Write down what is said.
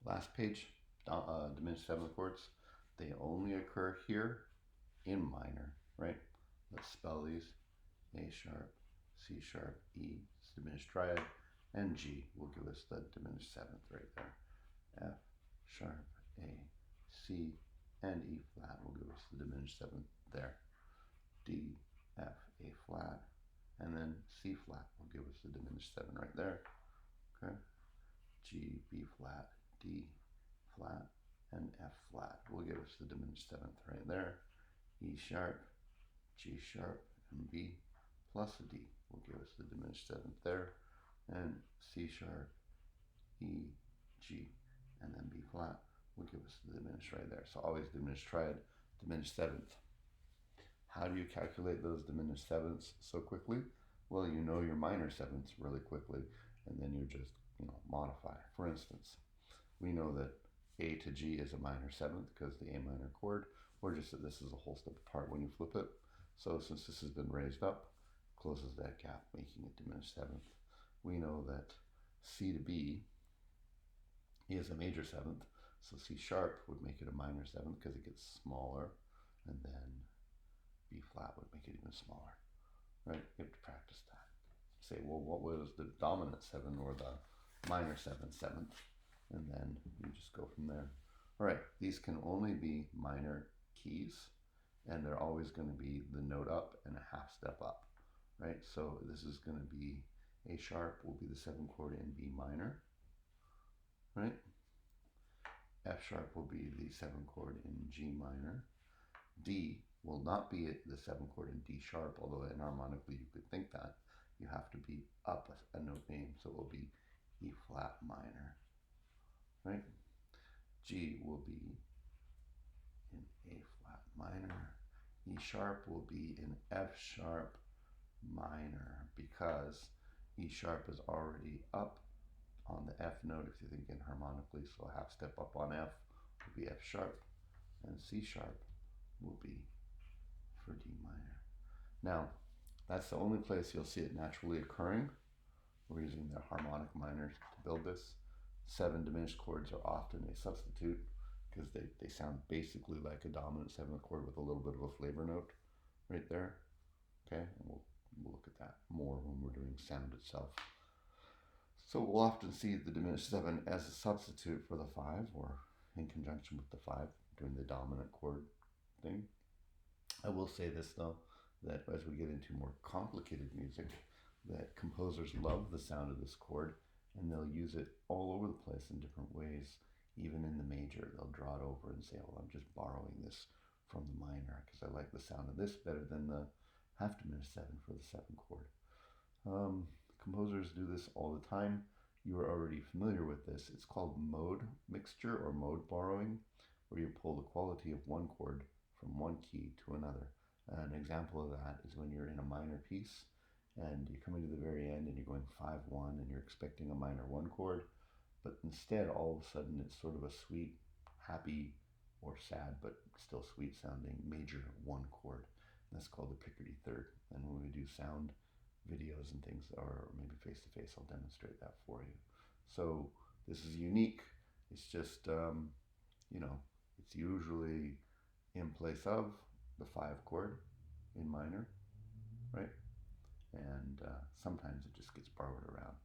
Last page, diminished seventh chords, they only occur here in minor, right? Let's spell these. A sharp, C sharp, E, it's diminished triad, and G will give us the diminished seventh right there. F sharp, A, C, and E flat will give us the diminished seventh there. D, F, A flat, and then C flat will give us the diminished seven right there. Okay. G, B flat, D flat, and F flat will give us the diminished seventh right there. E sharp, G sharp, and B plus a D will give us the diminished seventh there. And C sharp, E, G, and then B flat will give us the diminished right there. So always diminished triad, diminished seventh. How do you calculate those diminished sevenths so quickly? Well, you know your minor sevenths really quickly, and then you just modify. For instance, we know that A to G is a minor seventh because the A minor chord, or just that this is a whole step apart when you flip it. So since this has been raised up, closes that gap, making it diminished seventh. We know that C to B is a major seventh, so C sharp would make it a minor seventh because it gets smaller, and then B flat would make it even smaller, right? You have to practice that. Say, well, what was the dominant seven or the minor seventh? And then you just go from there. All right, these can only be minor keys, and they're always going to be the note up and a half step up, right? So this is going to be A sharp will be the seventh chord in B minor, right? F sharp will be the seventh chord in G minor. D will not be the seventh chord in D sharp, although enharmonically you could think that. You have to be up a note name, so it will be E flat minor, right? G will be in A flat minor. E sharp will be in F sharp minor because E sharp is already up on the F note if you think enharmonically, so a half step up on F will be F sharp, and C sharp will be for D minor. Now, that's the only place you'll see it naturally occurring. We're using the harmonic minors to build this. 7 diminished chords are often a substitute because they sound basically like a dominant seventh chord with a little bit of a flavor note right there. Okay, and we'll look at that more when we're doing sound itself. So we'll often see the diminished 7 as a substitute for the 5 or in conjunction with the 5 doing the dominant chord thing. I will say this though, that as we get into more complicated music, that composers love the sound of this chord and they'll use it all over the place in different ways. Even in the major, they'll draw it over and say, well, I'm just borrowing this from the minor because I like the sound of this better than the half diminished 7 for the 7 chord. Composers do this all the time. You are already familiar with this. It's called mode mixture or mode borrowing, where you pull the quality of one chord from one key to another. An example of that is when you're in a minor piece and you're coming to the very end and you're going 5-1 and you're expecting a minor 1 chord, but instead all of a sudden it's sort of a sweet, happy, or sad, but still sweet sounding major 1 chord. And that's called the Pickety Third. And when we do sound videos and things, or maybe face-to-face, I'll demonstrate that for you. So this is unique. It's just, it's usually in place of the 5 chord in minor, right? And sometimes it just gets borrowed around.